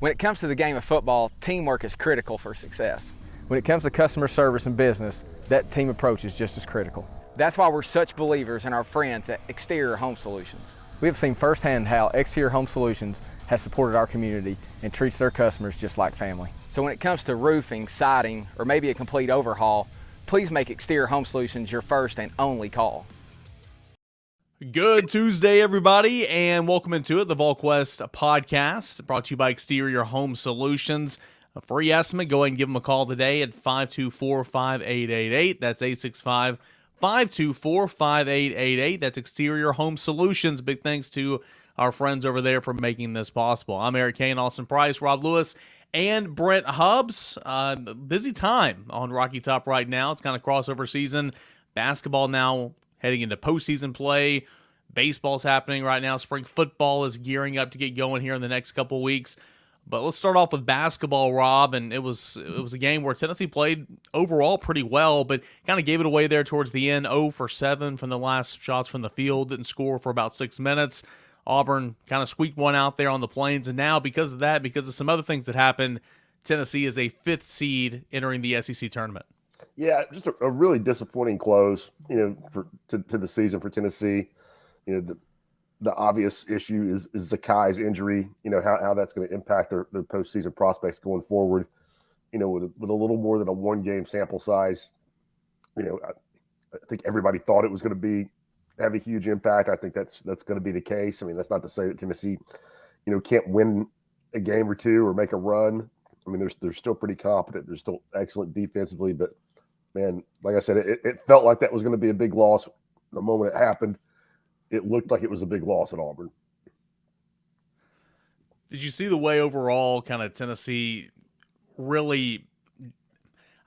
When it comes to the game of football, teamwork is critical for success. When it comes to customer service and business, that team approach is just as critical. That's why we're such believers in our friends at Exterior Home Solutions. We have seen firsthand how Exterior Home Solutions has supported our community and treats their customers just like family. So when it comes to roofing, siding, or maybe a complete overhaul, please make Exterior Home Solutions your first and only call. Good Tuesday, everybody, and welcome into it, the Volquest podcast, brought to you by Exterior Home Solutions. A free estimate, go ahead and give them a call today at 524-5888. That's 865-524-5888. That's Exterior Home Solutions. Big thanks to our friends over there for making this possible. I'm Eric Kane, Austin Price, Rob Lewis, and Brent Hubbs. Busy time on Rocky Top right now. It's kind of crossover season. Basketball now heading into postseason play. Baseball's happening right now. Spring football is gearing up to get going here in the next couple weeks. But let's start off with basketball, Rob. And it was a game where Tennessee played overall pretty well, but kind of gave it away there towards the end. 0 for 7 from the last shots from the field. Didn't score for about 6 minutes. Auburn kind of squeaked one out there on the Plains. And now, because of that, because of some other things that happened, Tennessee is a 5th seed entering the SEC tournament. Yeah, just a really disappointing close, to the season for Tennessee. The obvious issue is Zakai's injury. How that's going to impact their postseason prospects going forward. With a little more than a 1-game sample size. I think everybody thought it was going to have a huge impact. I think that's going to be the case. I mean, that's not to say that Tennessee, can't win a game or two or make a run. I mean, they're still pretty competent. They're still excellent defensively, but man, like I said, it felt like that was going to be a big loss the moment it happened. It looked like it was a big loss at Auburn. Did you see the way overall kind of Tennessee really,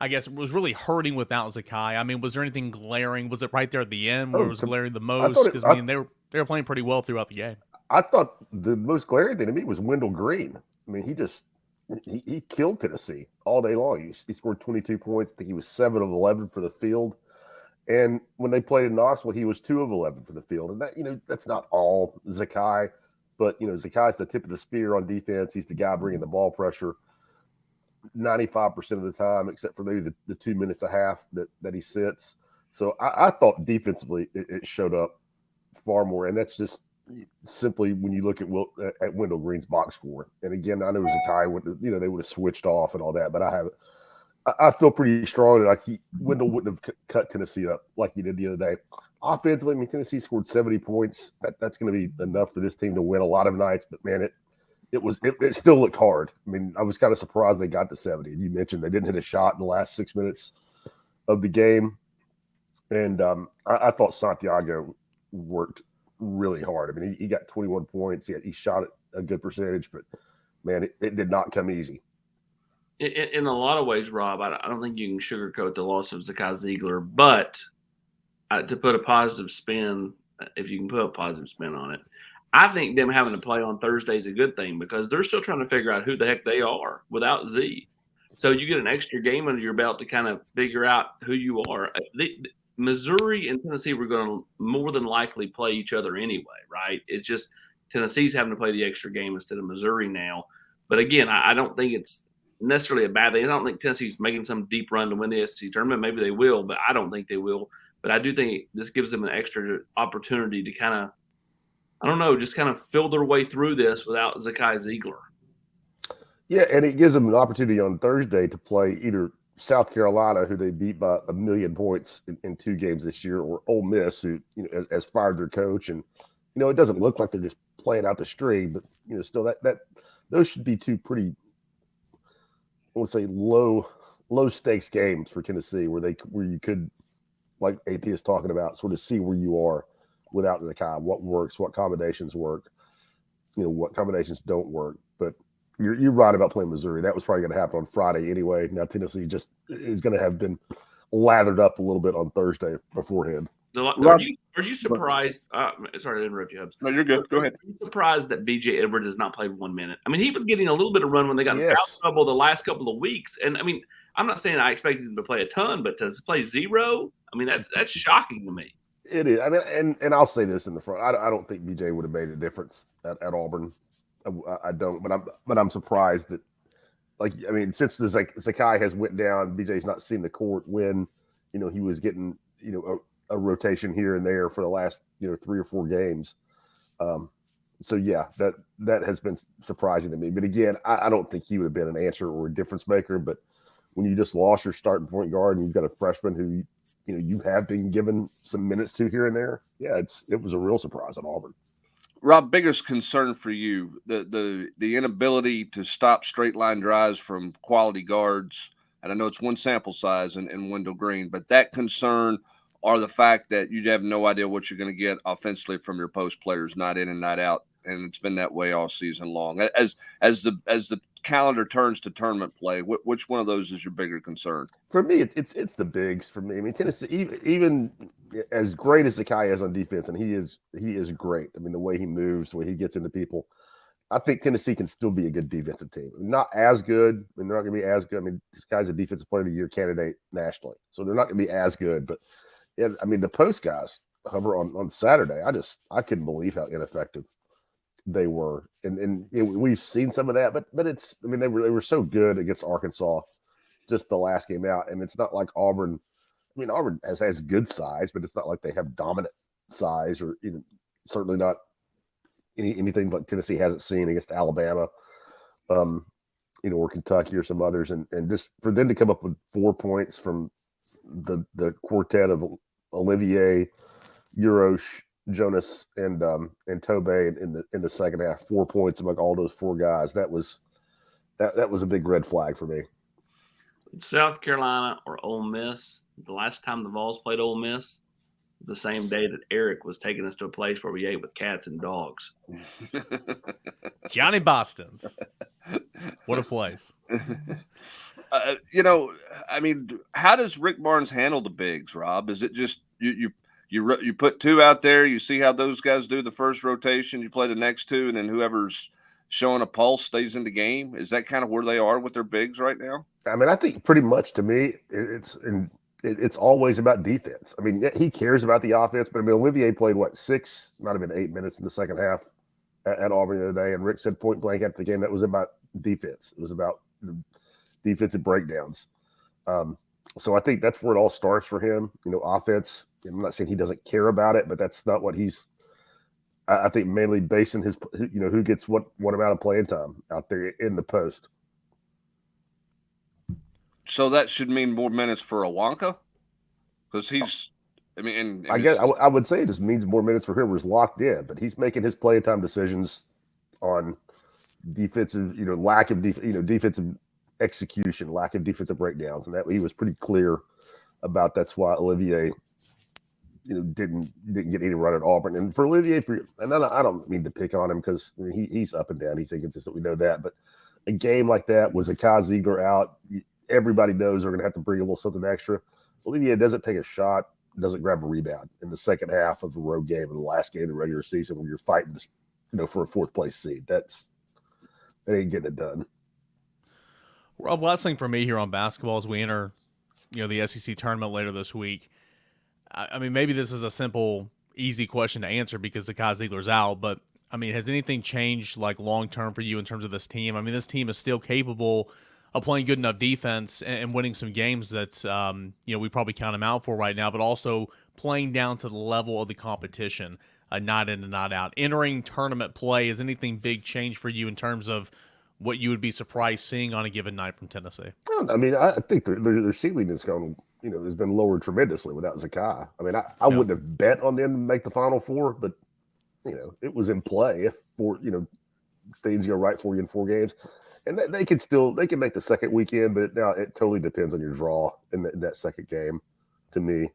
I guess, was really hurting without Zakai? I mean, was there anything glaring? Was it right there at the end where it was glaring the most? Because, they were playing pretty well throughout the game. I thought the most glaring thing to me was Wendell Green. I mean, he killed Tennessee all day long. He scored 22 points. I think he was 7 of 11 for the field. And when they played in Knoxville, he was 2 of 11 for the field. And that, that's not all Zakai, but Zakai's the tip of the spear on defense. He's the guy bringing the ball pressure 95% of the time, except for maybe the 2 minutes a half that he sits. So I thought defensively it showed up far more. And that's just simply when you look at Wendell Green's box score. And again, I know Zakai they would have switched off and all that, but I feel pretty strong that Wendell wouldn't have cut Tennessee up like he did the other day. Offensively, I mean, Tennessee scored 70 points. That's going to be enough for this team to win a lot of nights. But man, it still looked hard. I mean, I was kind of surprised they got to 70. And you mentioned they didn't hit a shot in the last 6 minutes of the game, and I thought Santiago worked really hard. I mean, he got 21 points. He shot it a good percentage, but man, it did not come easy. In a lot of ways, Rob, I don't think you can sugarcoat the loss of Zakai Ziegler, but to put a positive spin, if you can put a positive spin on it, I think them having to play on Thursday is a good thing because they're still trying to figure out who the heck they are without Z. So you get an extra game under your belt to kind of figure out who you are. Missouri and Tennessee were going to more than likely play each other anyway, right? It's just Tennessee's having to play the extra game instead of Missouri now. But again, I don't think it's necessarily a bad thing. I don't think Tennessee's making some deep run to win the SEC tournament. Maybe they will, but I don't think they will. But I do think this gives them an extra opportunity to kind of, just kind of fill their way through this without Zakai Ziegler. Yeah, and it gives them an opportunity on Thursday to play either South Carolina, who they beat by 1 million points in 2 games this year, or Ole Miss, who has fired their coach. And it doesn't look like they're just playing out the string, but still that those should be 2 pretty, I would say, low stakes games for Tennessee, where you could, like AP is talking about, sort of see where you are without the kind, what works, what combinations work, what combinations don't work. But you're right about playing Missouri. That was probably going to happen on Friday anyway. Now Tennessee just is going to have been lathered up a little bit on Thursday beforehand. Are you surprised? Sorry to interrupt you, Hubs. No, you're good. Go ahead. Are you surprised that B.J. Edwards has not played 1 minute? I mean, he was getting a little bit of run when they got in foul trouble the last couple of weeks. And, I mean, I'm not saying I expected him to play a ton, but to play 0, I mean, that's shocking to me. It is. I mean, and I'll say this in the front. I don't think B.J. would have made a difference at Auburn. I don't, but I'm surprised that, like, I mean, since Zakai has went down, BJ's not seen the court when, he was getting, a rotation here and there for the last, 3 or 4 games. So yeah, that has been surprising to me. But again, I don't think he would have been an answer or a difference maker. But when you just lost your starting point guard and you've got a freshman who, you have been given some minutes to here and there, yeah, it was a real surprise at Auburn. Rob, biggest concern for you, the inability to stop straight line drives from quality guards. And I know it's one sample size in Wendell Green, but that concern or the fact that you have no idea what you're going to get offensively from your post players, night in and night out. And it's been that way all season long. As the calendar turns to tournament play, which one of those is your bigger concern? For me, it's the bigs. For me, I mean, Tennessee, even as great as Zakai is on defense, and he is great. I mean, the way he moves, the way he gets into people, I think Tennessee can still be a good defensive team. Not as good. I mean, they're not going to be as good. I mean, this guy's a defensive player of the year candidate nationally, so they're not going to be as good. But yeah, I mean, the post guys, Hubbard, on Saturday, I couldn't believe how ineffective they were, and we've seen some of that, but it's, I mean, they were so good against Arkansas just the last game out, and it's not like Auburn. I mean, Auburn has good size, but it's not like they have dominant size, or certainly not anything like Tennessee hasn't seen against Alabama, or Kentucky or some others, and just for them to come up with 4 points from the quartet of Olivier, Urosh, Jonas, and Tobey in the second half, 4 points among all those 4 guys. That was a big red flag for me. South Carolina or Ole Miss, the last time the Vols played Ole Miss, the same day that Eric was taking us to a place where we ate with cats and dogs. Johnny Boston's. What a place. I mean, how does Rick Barnes handle the bigs, Rob? Is it just you put 2 out there, you see how those guys do the first rotation, you play the next 2, and then whoever's showing a pulse stays in the game? Is that kind of where they are with their bigs right now? I mean, I think pretty much, to me, it's always about defense. I mean, he cares about the offense, but I mean, Olivier played 6, might have been 8 minutes in the second half at Auburn the other day, and Rick said point blank after the game that was about defense. It was about defensive breakdowns. So I think that's where it all starts for him. Offense. I'm not saying he doesn't care about it, but that's not what he's. I think mainly basing his, who gets what amount of playing time out there in the post. So that should mean more minutes for Awanka, because he's. I mean, I guess I would say it just means more minutes for whoever's locked in, but he's making his playing time decisions on defensive, lack of defensive execution, lack of defensive breakdowns, and that he was pretty clear about. That's why Olivier, didn't get any run at Auburn. And for Olivier, and I don't mean to pick on him, because he's up and down, he's inconsistent, we know that. But a game like that was Zakai Ziegler out. Everybody knows they're going to have to bring a little something extra. Olivier doesn't take a shot, doesn't grab a rebound in the second half of a road game in the last game of the regular season when you're fighting, for a 4th place seed. That ain't getting it done. Rob, last thing for me here on basketball as we enter, the SEC tournament later this week. I mean, maybe this is a simple, easy question to answer because Zakai Ziegler's out, but I mean, has anything changed like long term for you in terms of this team? I mean, this team is still capable of playing good enough defense and winning some games that's we probably count them out for right now, but also playing down to the level of the competition, not in and not out. Entering tournament play, has anything big changed for you in terms of what you would be surprised seeing on a given night from Tennessee? I mean, I think their ceiling has gone, has been lowered tremendously without Zakai. I mean, I wouldn't have bet on them to make the Final Four, but it was in play if things go right for you in 4 games, and they can make the second weekend, but now it totally depends on your draw in that second game. To me,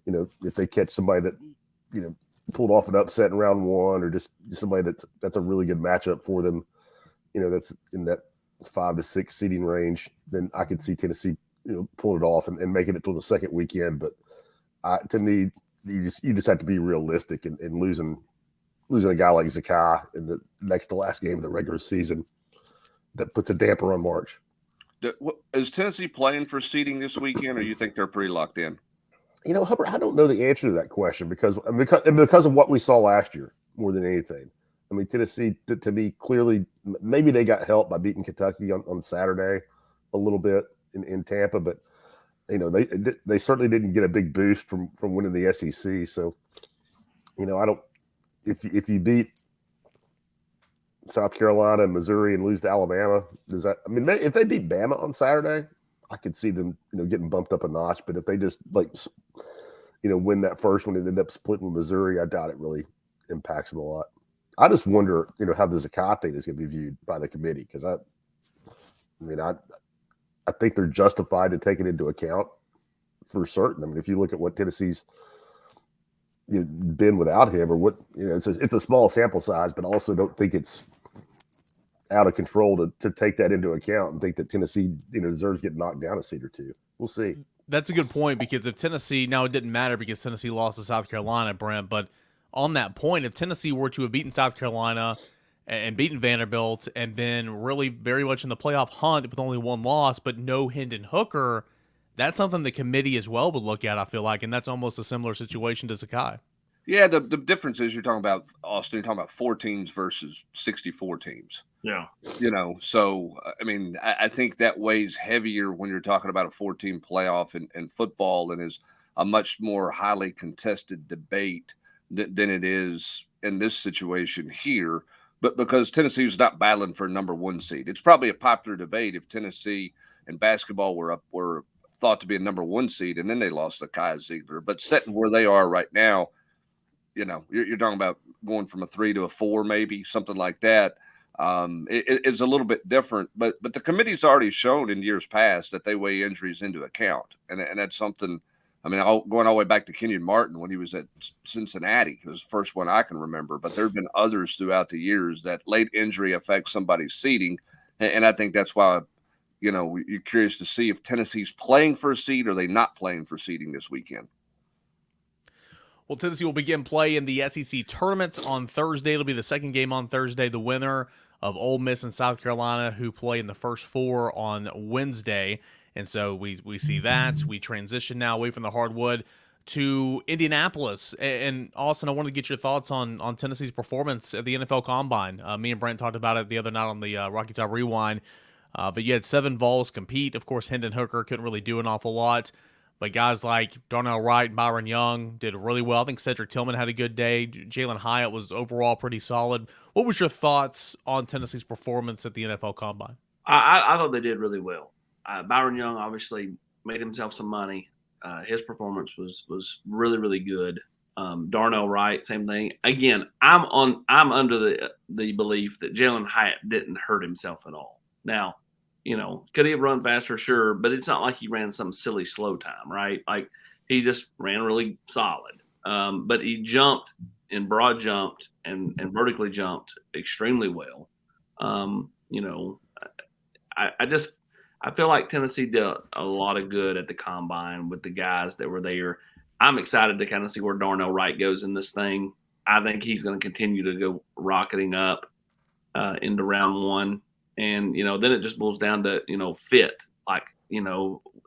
if they catch somebody that pulled off an upset in round 1, or just somebody that's a really good matchup for them, that's in that 5 to 6 seeding range, then I could see Tennessee, pulling it off and making it to the second weekend. But to me, you just have to be realistic, and losing a guy like Zakai in the next to last game of the regular season, that puts a damper on March. Is Tennessee playing for seeding this weekend, or you think they're pretty locked in? Hubbard, I don't know the answer to that question because of what we saw last year more than anything. I mean, Tennessee, to me, clearly, maybe they got help by beating Kentucky on Saturday a little bit in Tampa, but they certainly didn't get a big boost from winning the SEC. So, I don't. If you beat South Carolina and Missouri and lose to Alabama, does that? I mean, if they beat Bama on Saturday, I could see them, getting bumped up a notch. But if they just win that first one and end up splitting with Missouri, I doubt it really impacts them a lot. I just wonder, how the Zakat thing is going to be viewed by the committee, because I think they're justified to take it into account for certain. I mean, if you look at what Tennessee's been without him, or what it's a small sample size, but also don't think it's out of control to take that into account and think that Tennessee deserves to get knocked down a seed or two. We'll see. That's a good point, because if Tennessee, now it didn't matter because Tennessee lost to South Carolina, Brent, but on that point, if Tennessee were to have beaten South Carolina and beaten Vanderbilt and been really very much in the playoff hunt with only one loss but no Hendon Hooker, that's something the committee as well would look at, I feel like, and that's almost a similar situation to Sakai. Yeah, the difference is you're talking about, Austin, you're talking about 4 teams versus 64 teams. Yeah. So, I mean, I think that weighs heavier when you're talking about a 4-team playoff in football, and is a much more highly contested debate than it is in this situation here. But because Tennessee was not battling for a number 1 seed, it's probably a popular debate if Tennessee and basketball were thought to be a number 1 seed, and then they lost to Kai Ziegler. But sitting where they are right now, you're talking about going from a 3 to a 4, maybe something like that. It's a little bit different, but the committee's already shown in years past that they weigh injuries into account, and that's something. I mean, going all the way back to Kenyon Martin when he was at Cincinnati, it was the first one I can remember. But there have been others throughout the years that late injury affects somebody's seeding, and I think that's why you're curious to see if Tennessee's playing for a seed or they not playing for seeding this weekend. Well, Tennessee will begin play in the SEC tournaments on Thursday. It'll be the second game on Thursday. The winner of Ole Miss and South Carolina, who play in the first 4 on Wednesday. And so we see that. We transition now away from the hardwood to Indianapolis. And Austin, I wanted to get your thoughts on Tennessee's performance at the NFL Combine. Me and Brent talked about it the other night on the Rocky Top Rewind. But you had 7 Vols compete. Of course, Hendon Hooker couldn't really do an awful lot. But guys like Darnell Wright and Byron Young did really well. I think Cedric Tillman had a good day. Jalen Hyatt was overall pretty solid. What was your thoughts on Tennessee's performance at the NFL Combine? I thought they did really well. Byron Young obviously made himself some money. His performance was really, really good. Darnell Wright, same thing. Again, I'm under the belief that Jalen Hyatt didn't hurt himself at all. Now, could he have run faster? Sure, but it's not like he ran some silly slow time, right? Like, he just ran really solid. But he jumped and broad jumped and vertically jumped extremely well. I feel like Tennessee did a lot of good at the Combine with the guys that were there. I'm excited to kind of see where Darnell Wright goes in this thing. I think he's going to continue to go rocketing up into round 1. And, then it just boils down to, fit. Like,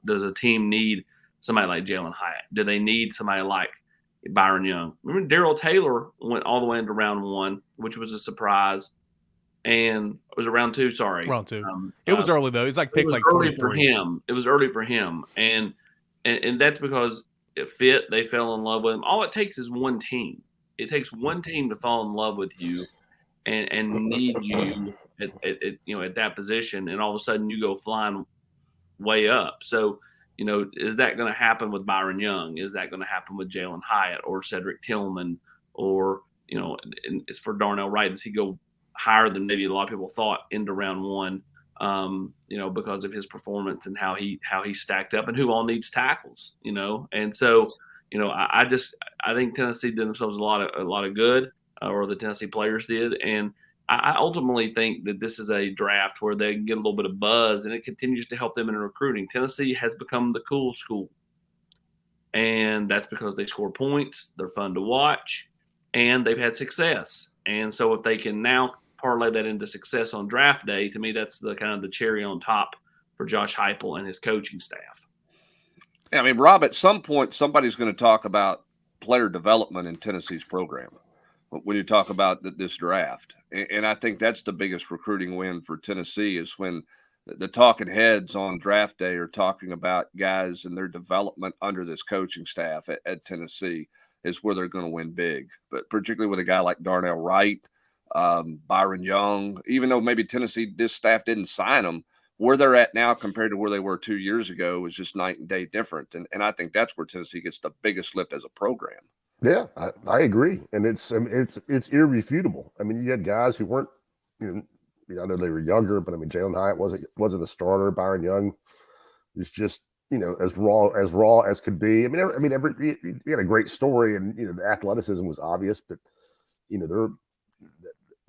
does a team need somebody like Jalen Hyatt? Do they need somebody like Byron Young? Remember, Darrell Taylor went all the way into round 1, which was a surprise. And it was round 2, sorry. Round 2. It was early, though. It's like pick like 43. For him. It was early for him. And that's because it fit. They fell in love with him. All it takes is one team. It takes one team to fall in love with you and need you at that position, and all of a sudden you go flying way up. So, is that going to happen with Byron Young? Is that going to happen with Jalen Hyatt or Cedric Tillman? Or, and it's for Darnell Wright. Does he go higher than maybe a lot of people thought into round 1? Because of his performance and how he stacked up, and who all needs tackles. And so, I think Tennessee did themselves a lot of good, or the Tennessee players did, and I ultimately think that this is a draft where they can get a little bit of buzz, and it continues to help them in recruiting. Tennessee has become the cool school, and that's because they score points, they're fun to watch, and they've had success. And so if they can now parlay that into success on draft day, to me, that's the kind of the cherry on top for Josh Heupel and his coaching staff. Yeah, I mean, Rob, at some point, somebody's going to talk about player development in Tennessee's program. when you talk about this draft. And I think that's the biggest recruiting win for Tennessee is when the talking heads on draft day are talking about guys and their development under this coaching staff at Tennessee is where they're going to win big. But particularly with a guy like Darnell Wright, Byron Young, even though maybe Tennessee, this staff didn't sign them, where they're at now compared to where they were 2 years ago is just night and day different. And I think that's where Tennessee gets the biggest lift as a program. Yeah, I agree, and it's irrefutable. I mean, you had guys who weren't, I know they were younger, but I mean, Jalen Hyatt wasn't a starter. Byron Young was just as raw as could be. He had a great story, and the athleticism was obvious, but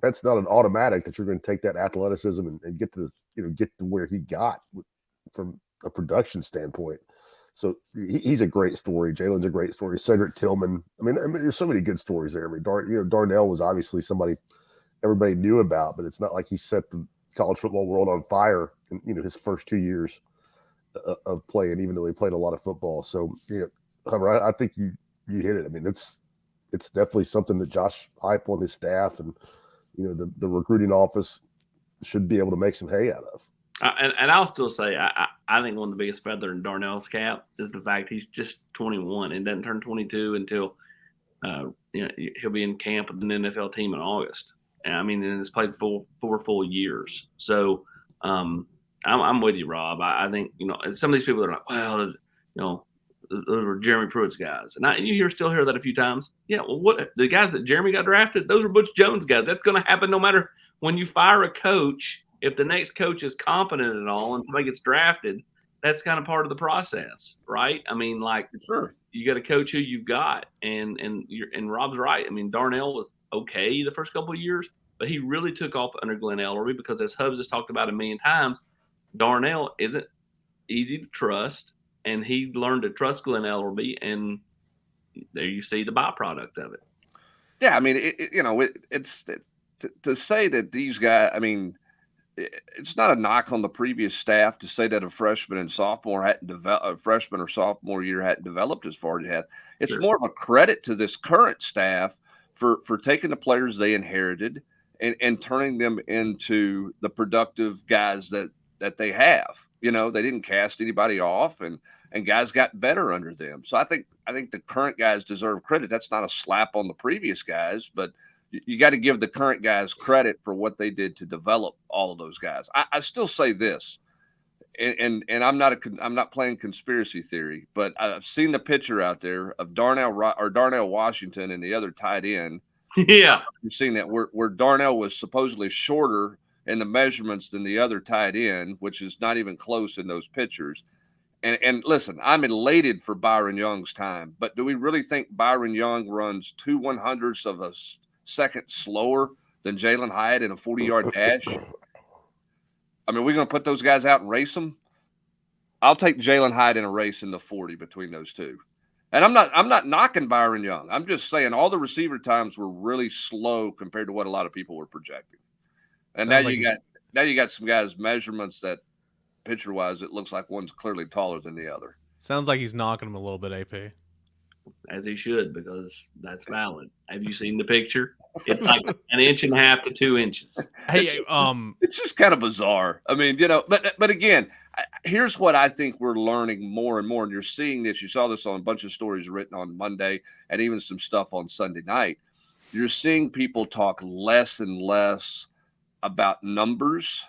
that's not an automatic that you're going to take that athleticism and get to where he got from a production standpoint. So he's a great story. Jalen's a great story. Cedric Tillman. I mean, there's so many good stories there. I mean, Darnell was obviously somebody everybody knew about, but it's not like he set the college football world on fire in his first 2 years of playing, even though he played a lot of football. So Hummer, I think you hit it. I mean, it's definitely something that Josh Heupel and his staff and the recruiting office should be able to make some hay out of. And I'll still say I think one of the biggest feather in Darnell's cap is the fact he's just 21 and doesn't turn 22 until he'll be in camp with an NFL team in August. And and it's played 4 full years. So I'm with you, Rob. I think some of these people are like, well, those were Jeremy Pruitt's guys, and you still hear that a few times. Yeah, well, what the guys that Jeremy got drafted? Those were Butch Jones guys. That's going to happen no matter when you fire a coach. If the next coach is competent at all and somebody gets drafted, that's kind of part of the process, right? I mean, sure, you got to coach who you've got, and Rob's right. I mean, Darnell was okay the first couple of years, but he really took off under Glenn Ellery because, as Hubs has talked about a million times, Darnell isn't easy to trust, and he learned to trust Glenn Ellery, and there you see the byproduct of it. Yeah, I mean, it's to say that these guys. I mean, it's not a knock on the previous staff to say that a freshman or sophomore year hadn't developed as far as it had. It's more of a credit to this current staff for taking the players they inherited and turning them into the productive guys that they have. They didn't cast anybody off, and guys got better under them. So I think the current guys deserve credit. That's not a slap on the previous guys, but you got to give the current guys credit for what they did to develop all of those guys. I still say this, and I'm not playing conspiracy theory, but I've seen the picture out there of Darnell Washington and the other tight end. Yeah, you've seen that where Darnell was supposedly shorter in the measurements than the other tight end, which is not even close in those pictures. And listen, I'm elated for Byron Young's time, but do we really think Byron Young runs 2/100ths of a second slower than Jalen Hyatt in a 40-yard dash? I mean, we're going to put those guys out and race them. I'll take Jalen Hyatt in a race in the 40 between those two. And I'm not knocking Byron Young. I'm just saying all the receiver times were really slow compared to what a lot of people were projecting. And now you got some guys' measurements that picture-wise it looks like one's clearly taller than the other. Sounds like he's knocking him a little bit, AP. As he should, because that's valid. Have you seen the picture? It's like 1.5 inches to 2 inches. Hey, it's just kind of bizarre. I mean, but again, here's what I think we're learning more and more, and you're seeing this. You saw this on a bunch of stories written on Monday and even some stuff on Sunday night. You're seeing people talk less and less about numbers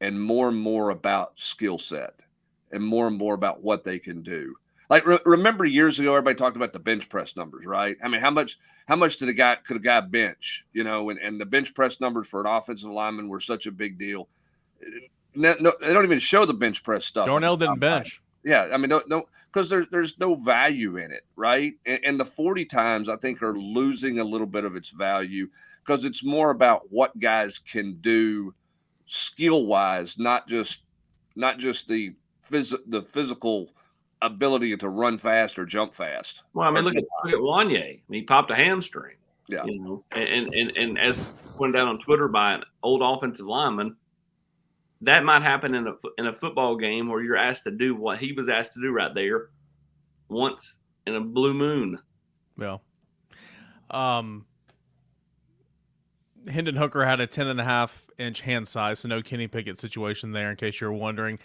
and more about skill set and more about what they can do. Like remember years ago, everybody talked about the bench press numbers, right? I mean, how much could a guy bench? And the bench press numbers for an offensive lineman were such a big deal. No, they don't even show the bench press stuff. Darnell didn't bench. Yeah, I mean, no, because there's no value in it, right? And the 40 times I think are losing a little bit of its value because it's more about what guys can do skill wise, not just the physical ability to run fast or jump fast. Well, I mean, look at Wanye. He popped a hamstring. Yeah. And as pointed out on Twitter by an old offensive lineman, that might happen in a football game where you're asked to do what he was asked to do right there once in a blue moon. Yeah. Hendon Hooker had a 10.5-inch hand size, so no Kenny Pickett situation there, in case you're wondering.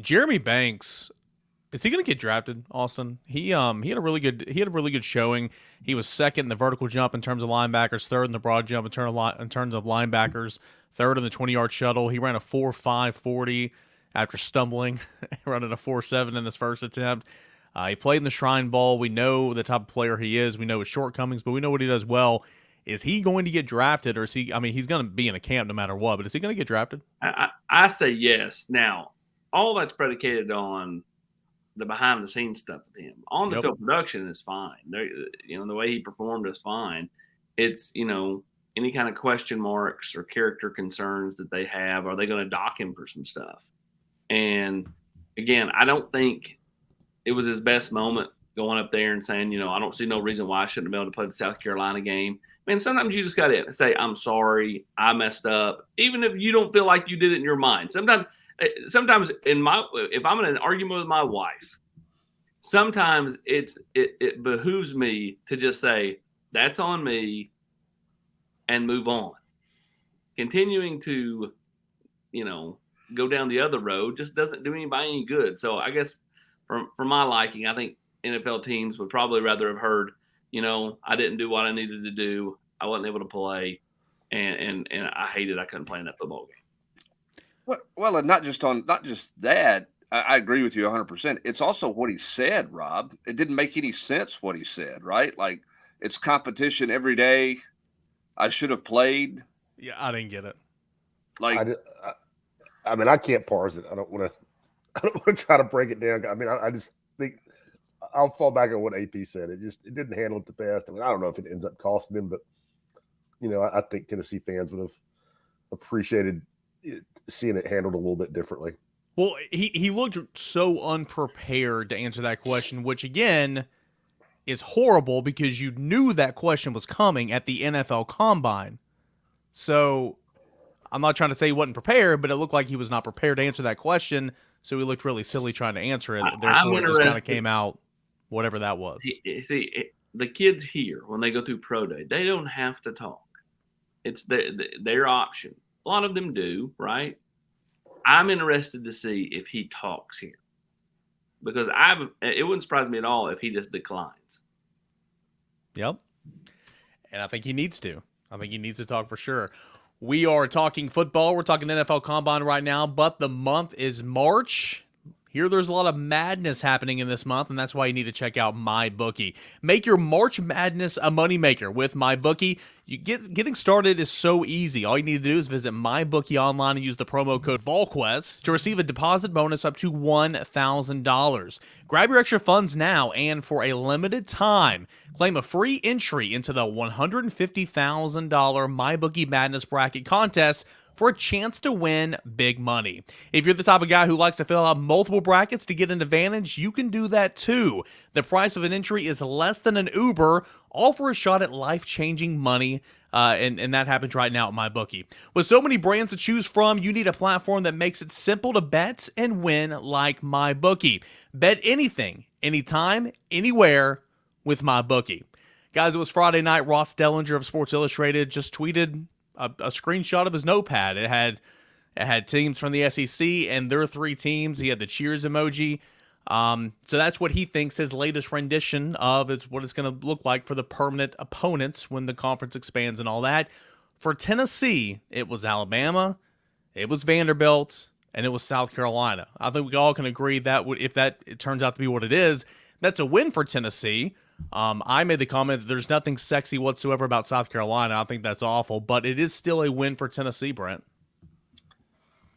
Jeremy Banks, is he going to get drafted, Austin? He had a really good showing. He was second in the vertical jump in terms of linebackers, third in the broad jump in terms of linebackers, third in the 20-yard shuttle. He ran a 4.5 40 after stumbling, running a 4.7 in his first attempt. He played in the Shrine Bowl. We know the type of player he is. We know his shortcomings, but we know what he does well. Is he going to get drafted, or is he? I mean, he's going to be in a camp no matter what, but is he going to get drafted? I say yes. Now, all that's predicated on the behind-the-scenes stuff with him. On the field production is fine. The way he performed is fine. It's, any kind of question marks or character concerns that they have. Are they going to dock him for some stuff? And, again, I don't think it was his best moment going up there and saying, I don't see no reason why I shouldn't have been able to play the South Carolina game. Man, sometimes you just got to say, I'm sorry, I messed up, even if you don't feel like you did it in your mind. Sometimes if I'm in an argument with my wife, sometimes it behooves me to just say, that's on me, and move on. Continuing to, go down the other road just doesn't do anybody any good. So I guess for my liking, I think NFL teams would probably rather have heard, I didn't do what I needed to do. I wasn't able to play, and I hated I couldn't play in that football game. Well, and not just that. I agree with you 100%. It's also what he said, Rob. It didn't make any sense what he said, right? Like, it's competition every day. I should have played. Yeah, I didn't get it. Like, I mean, I can't parse it. I don't want to try to break it down. I mean, I just think I'll fall back on what AP said. It didn't handle it the best. I mean, I don't know if it ends up costing him, but I think Tennessee fans would have appreciated seeing it handled a little bit differently. Well, he looked so unprepared to answer that question, which again is horrible because you knew that question was coming at the NFL Combine. So I'm not trying to say he wasn't prepared, but it looked like he was not prepared to answer that question. So he looked really silly trying to answer it. Therefore, it just kind of came out whatever that was. See, the kids here, when they go through pro day, they don't have to talk. It's their option. A lot of them do, right? I'm interested to see if he talks here, because it wouldn't surprise me at all if he just declines. Yep. And I think he needs to. I think he needs to talk for sure. We are talking football. We're talking NFL Combine right now, but the month is March. Here, there's a lot of madness happening in this month, and that's why you need to check out MyBookie. Make your March Madness a moneymaker with MyBookie. Getting started is so easy. All you need to do is visit MyBookie online and use the promo code Volquest to receive a deposit bonus up to $1,000. Grab your extra funds now, and for a limited time, claim a free entry into the $150,000 MyBookie Madness Bracket contest for a chance to win big money. If you're the type of guy who likes to fill out multiple brackets to get an advantage, you can do that too. The price of an entry is less than an Uber, all for a shot at life-changing money, and that happens right now at MyBookie. With so many brands to choose from, you need a platform that makes it simple to bet and win like MyBookie. Bet anything, anytime, anywhere with MyBookie. Guys, it was Friday night. Ross Dellinger of Sports Illustrated just tweeted a screenshot of his notepad. It had teams from the SEC and their 3 teams. He had the cheers emoji. So that's what he thinks his latest rendition of is what it's going to look like for the permanent opponents when the conference expands and all that. For Tennessee, it was Alabama, it was Vanderbilt, and it was South Carolina. I think we all can agree that if it turns out to be what it is, that's a win for Tennessee. I made the comment that there's nothing sexy whatsoever about South Carolina. I think that's awful, but it is still a win for Tennessee, Brent.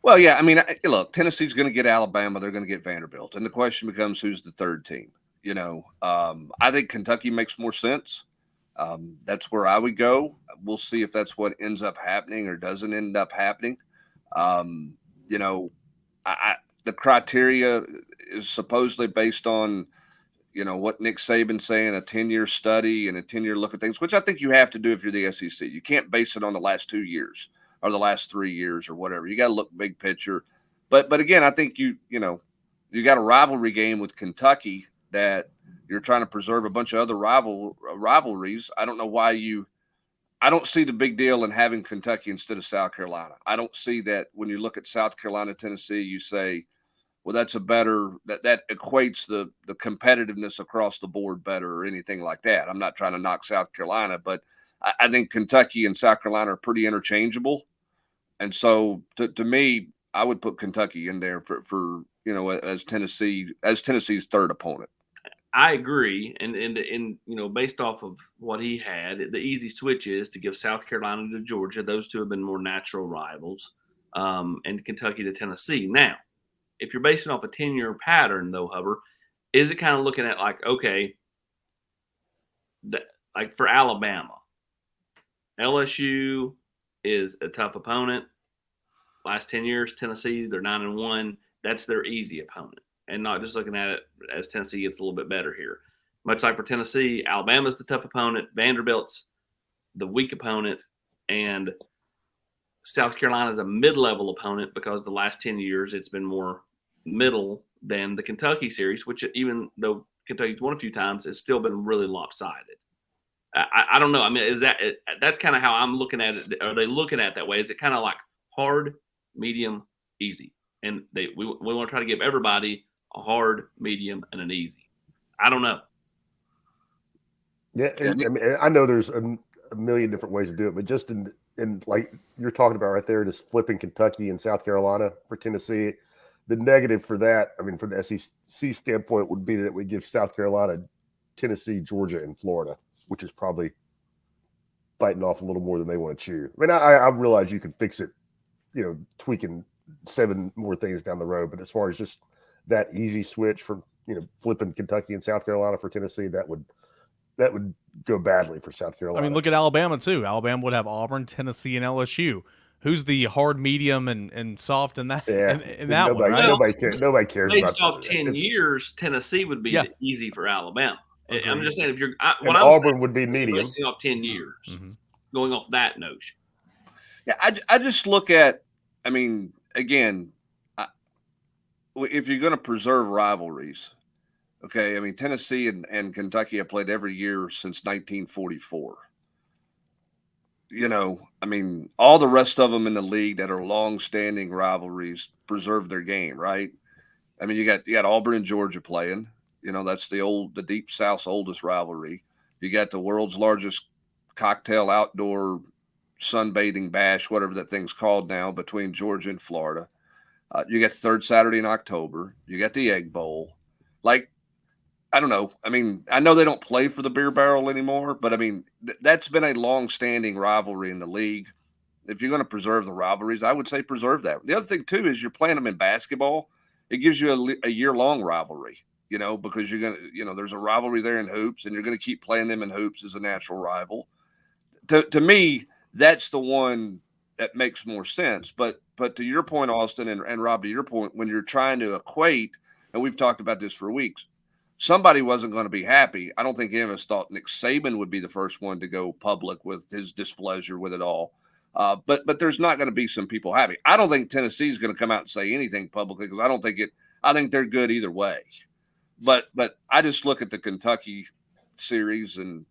Well, yeah, I mean, look, Tennessee's going to get Alabama. They're going to get Vanderbilt. And the question becomes, who's the third team? I think Kentucky makes more sense. That's where I would go. We'll see if that's what ends up happening or doesn't end up happening. The criteria is supposedly based on, what Nick Saban's saying, a 10-year study and a 10-year look at things, which I think you have to do if you're the SEC. You can't base it on the last 2 years or the last 3 years or whatever. You got to look big picture. But again, I think you got a rivalry game with Kentucky that you're trying to preserve a bunch of other rivalries. I don't know why I don't see the big deal in having Kentucky instead of South Carolina. I don't see that when you look at South Carolina, Tennessee, you say, well, that's a better that equates the competitiveness across the board better or anything like that. I'm not trying to knock South Carolina, but I think Kentucky and South Carolina are pretty interchangeable. And so to me, I would put Kentucky in there for as Tennessee's third opponent. I agree, and based off of what he had, the easy switch is to give South Carolina to Georgia. Those two have been more natural rivals, and Kentucky to Tennessee. Now, if you're basing off a 10-year pattern, though, Hubbard, is it kind of looking at like, okay, like for Alabama, LSU is a tough opponent. Last 10 years, Tennessee, they're 9-1. That's their easy opponent. And not just looking at it as Tennessee gets a little bit better here. Much like for Tennessee, Alabama's the tough opponent, Vanderbilt's the weak opponent, and South Carolina's a mid-level opponent because the last 10 years it's been more middle than the Kentucky series, which even though Kentucky's won a few times, it's still been really lopsided. I don't know. I mean, that's kind of how I'm looking at it. Are they looking at it that way? Is it kind of like hard, medium, easy? And we want to try to give everybody a hard, medium, and an easy. I don't know. Yeah, I mean, I know there's a million different ways to do it, but just in like you're talking about right there, just flipping Kentucky and South Carolina for Tennessee, the negative for that, I mean, from the SEC standpoint, would be that we give South Carolina, Tennessee, Georgia, and Florida, which is probably biting off a little more than they want to chew. I mean, I realize you can fix it, tweaking 7 more things down the road, but as far as just that easy switch from flipping Kentucky and South Carolina for Tennessee, that would go badly for South Carolina. I mean, look at Alabama too. Alabama would have Auburn, Tennessee, and LSU. Who's the hard, medium, and soft in that? Yeah, in that nobody, one, right? Nobody cares Based about off 10 years. Tennessee would be easy for Alabama. Okay. I'm just saying if you're Auburn would be medium. Basing off 10 years, going off that notion. Yeah, I just look at. I mean, again, if you're going to preserve rivalries, okay, I mean, Tennessee and Kentucky have played every year since 1944. I mean, all the rest of them in the league that are long-standing rivalries preserve their game, right? I mean, you got Auburn and Georgia playing. That's the Deep South's oldest rivalry. You got the world's largest cocktail outdoor sunbathing bash, whatever that thing's called now, between Georgia and Florida. You got the third Saturday in October. You got the Egg Bowl. Like, I don't know. I mean, I know they don't play for the beer barrel anymore, but I mean, that's been a long-standing rivalry in the league. If you're going to preserve the rivalries, I would say preserve that. The other thing, too, is you're playing them in basketball. It gives you a year-long rivalry, because you're going to, there's a rivalry there in hoops, and you're going to keep playing them in hoops as a natural rival. To me, that's the one that makes more sense. But to your point, Austin, and Rob, to your point, when you're trying to equate, and we've talked about this for weeks, somebody wasn't going to be happy. I don't think any of us thought Nick Saban would be the first one to go public with his displeasure with it all. But there's not going to be some people happy. I don't think Tennessee is going to come out and say anything publicly because I think they're good either way. But I just look at the Kentucky series and,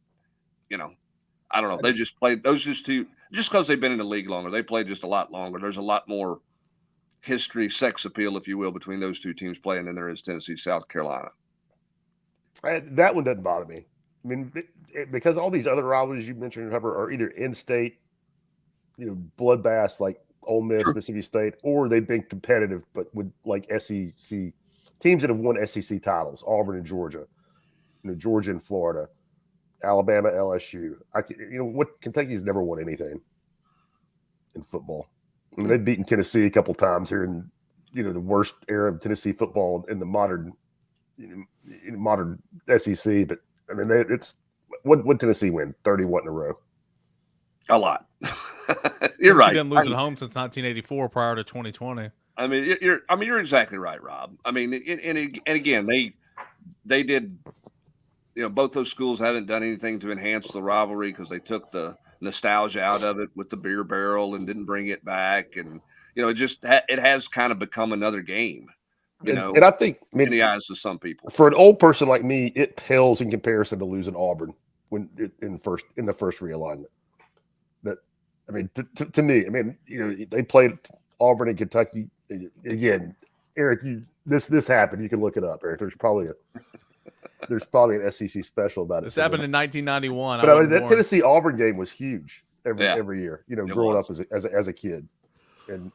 I don't know. They just played those two just because they've been in the league longer. They played just a lot longer. There's a lot more history, sex appeal, if you will, between those two teams playing than there is Tennessee, South Carolina. That one doesn't bother me. I mean, because all these other rivalries you mentioned, Hubbard, are either in-state, bloodbaths like Ole Miss, Mississippi State, or they've been competitive, but with like SEC teams that have won SEC titles, Auburn and Georgia, Georgia and Florida, Alabama, LSU. Kentucky's never won anything in football. I mean, they've beaten Tennessee a couple times here in, the worst era of Tennessee football in the modern SEC. But I mean, it's what Tennessee win 31 in a row. A lot. You're right. Didn't lose at home since 1984 prior to 2020. I mean, you're exactly right, Rob. I mean, and again, they did. Both those schools haven't done anything to enhance the rivalry because they took the nostalgia out of it with the beer barrel and didn't bring it back, and it has kind of become another game. And I think in the eyes of some people, for an old person like me, it pales in comparison to losing Auburn in the first realignment. mean, to me, I mean, they played Auburn and Kentucky again. Eric, this happened. You can look it up, Eric. There's probably an SEC special about it. This happened in 1991. But I mean, that Tennessee Auburn game was huge every year. Growing up as a kid, and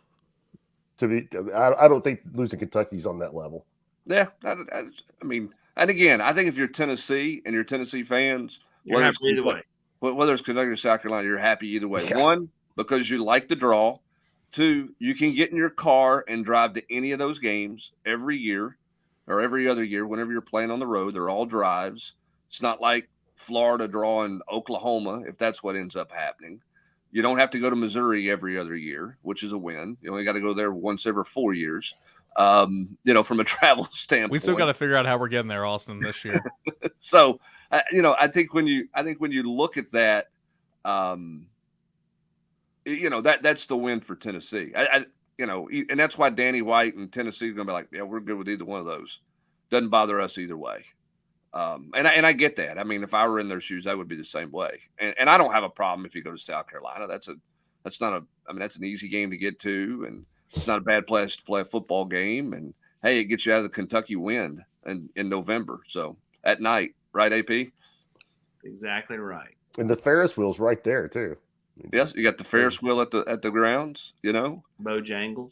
to me, I don't think losing Kentucky's on that level. Yeah, I mean, and again, I think if you're Tennessee and you're Tennessee fans, you're happy either way. Whether it's Kentucky or South Carolina, you're happy either way. Yeah. One, because you like the draw. Two, you can get in your car and drive to any of those games every year or every other year whenever you're playing on the road. They're all drives. It's not like Florida drawing Oklahoma, if that's what ends up happening. You don't have to go to Missouri every other year, which is a win. You only got to go there once every 4 years. From a travel standpoint. We still got to figure out how we're getting there, Austin, this year. So, I think when you look at that, that's the win for Tennessee. And that's why Danny White and Tennessee are going to be like, yeah, we're good with either one of those. Doesn't bother us either way. And I get that. I mean, if I were in their shoes, I would be the same way. And I don't have a problem if you go to South Carolina. That's an easy game to get to, and it's not a bad place to play a football game. And hey, it gets you out of the Kentucky wind in November. So at night, right, AP? Exactly right. And the Ferris wheel's right there too. Yes, you got the Ferris wheel at the grounds. Bojangles.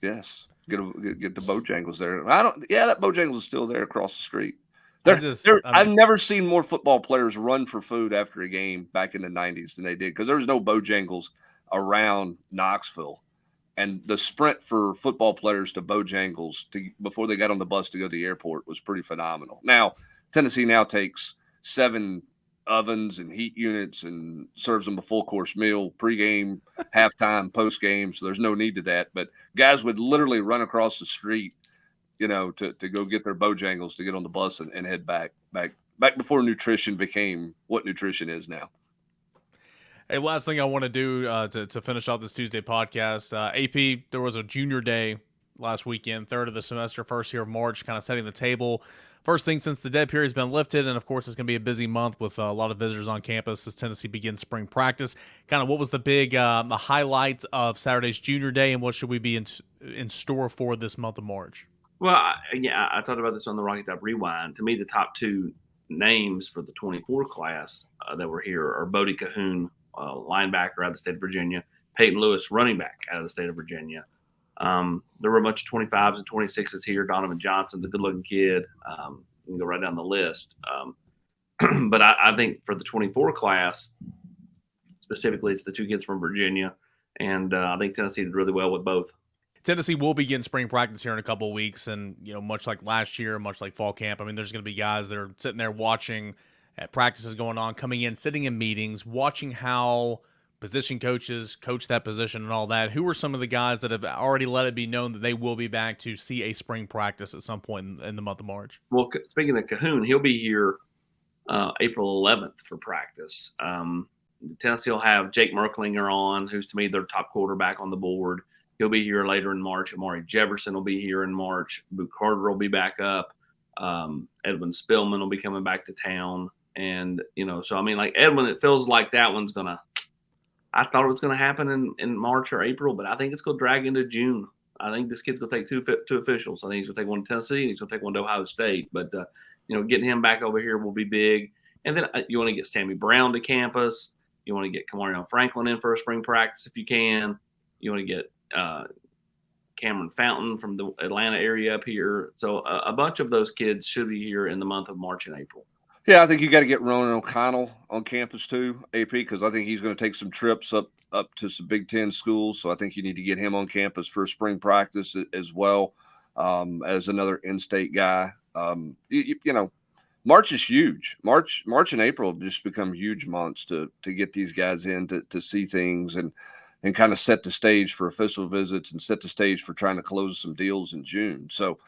Yes, get the Bojangles there. That Bojangles is still there across the street. I've never seen more football players run for food after a game back in the 90s than they did, because there was no Bojangles around Knoxville. And the sprint for football players to Bojangles before they got on the bus to go to the airport was pretty phenomenal. Now, Tennessee now takes 7 ovens and heat units and serves them a full course meal, pregame, halftime, postgame. So there's no need to that. But guys would literally run across the street, to go get their Bojangles to get on the bus and head back before nutrition became what nutrition is now. Hey, last thing I want to do to finish off this Tuesday podcast, AP, there was a junior day last weekend, third of the semester, first here of March, kind of setting the table. First thing since the dead period's been lifted, and of course it's going to be a busy month with a lot of visitors on campus as Tennessee begins spring practice. Kind of what was the big the highlights of Saturday's junior day, and what should we be in store for this month of March? Well, I talked about this on the Rocky Top Rewind. To me, the top 2 names for the 24 class that were here are Bodie Cahoon, linebacker out of the state of Virginia, Peyton Lewis, running back out of the state of Virginia. There were a bunch of 25s and 26s here. Donovan Johnson, the good-looking kid. You can go right down the list. But I think for the 24 class, specifically, it's the 2 kids from Virginia. And I think Tennessee did really well with both. Tennessee will begin spring practice here in a couple of weeks. And, much like last year, much like fall camp, I mean, there's going to be guys that are sitting there watching at practices going on, coming in, sitting in meetings, watching how position coaches coach that position and all that. Who are some of the guys that have already let it be known that they will be back to see a spring practice at some point in the month of March? Well, speaking of Cahoon, he'll be here April 11th for practice. Tennessee will have Jake Merklinger on, who's to me their top quarterback on the board. He'll be here later in March. Amari Jefferson will be here in March. Boot Carter will be back up. Edwin Spillman will be coming back to town. And, so I mean, like Edwin, it feels like that one's going to, I thought it was going to happen in March or April, but I think it's going to drag into June. I think this kid's going to take two officials. I think he's going to take one to Tennessee and he's going to take one to Ohio State. But, getting him back over here will be big. And then you want to get Sammy Brown to campus. You want to get Kamarion Franklin in for a spring practice if you can. You want to get Cameron Fountain from the Atlanta area up here. So a bunch of those kids should be here in the month of March and April. Yeah, I think you got to get Ronan O'Connell on campus too, AP, because I think he's going to take some trips up to some Big Ten schools. So I think you need to get him on campus for spring practice as well, as another in-state guy. March is huge. March and April have just become huge months to get these guys in to see things and kind of set the stage for official visits and set the stage for trying to close some deals in June. So,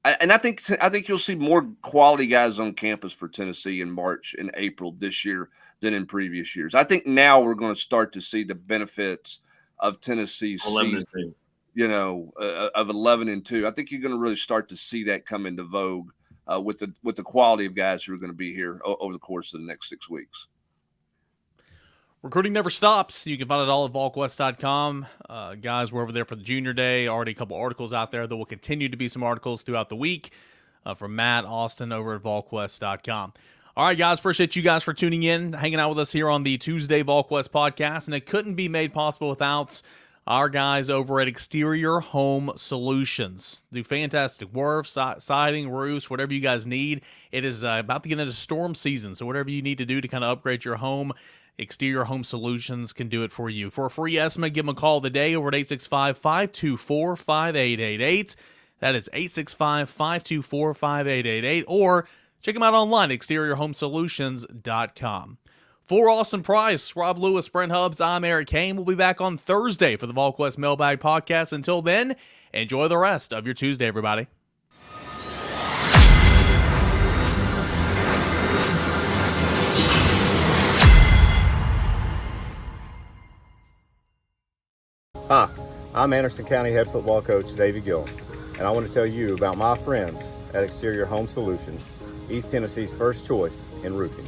I think you'll see more quality guys on campus for Tennessee in March and April this year than in previous years. I think now we're going to start to see the benefits of Tennessee's season, of 11-2. I think you're going to really start to see that come into vogue with the quality of guys who are going to be here over the course of the next 6 weeks. Recruiting never stops. You can find it all at Volquest.com. Guys, we're over there for the Junior Day. Already a couple articles out there. There will continue to be some articles throughout the week from Matt Austin over at Volquest.com. All right, guys, appreciate you guys for tuning in, hanging out with us here on the Tuesday Volquest podcast. And it couldn't be made possible without our guys over at Exterior Home Solutions. Do fantastic work, siding, roofs, whatever you guys need. It is about to get into storm season, so whatever you need to do to kind of upgrade your home, Exterior Home Solutions can do it for you. For a free estimate, give them a call today over at 865-524-5888. That is 865-524-5888. Or check them out online, exteriorhomesolutions.com. For Austin Price, Rob Lewis, Brent Hubbs, I'm Eric Kane. We'll be back on Thursday for the Volquest Mailbag Podcast. Until then, enjoy the rest of your Tuesday, everybody. Hi, I'm Anderson County head football coach Davey Gill, and I want to tell you about my friends at Exterior Home Solutions, East Tennessee's first choice in roofing.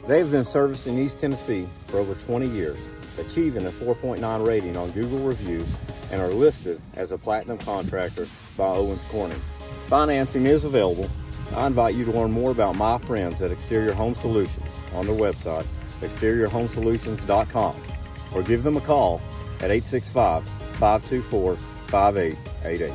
They've been servicing East Tennessee for over 20 years, achieving a 4.9 rating on Google reviews, and are listed as a platinum contractor by Owens Corning. Financing is available. I invite you to learn more about my friends at Exterior Home Solutions on their website, exteriorhomesolutions.com, or give them a call at 865-524-5888.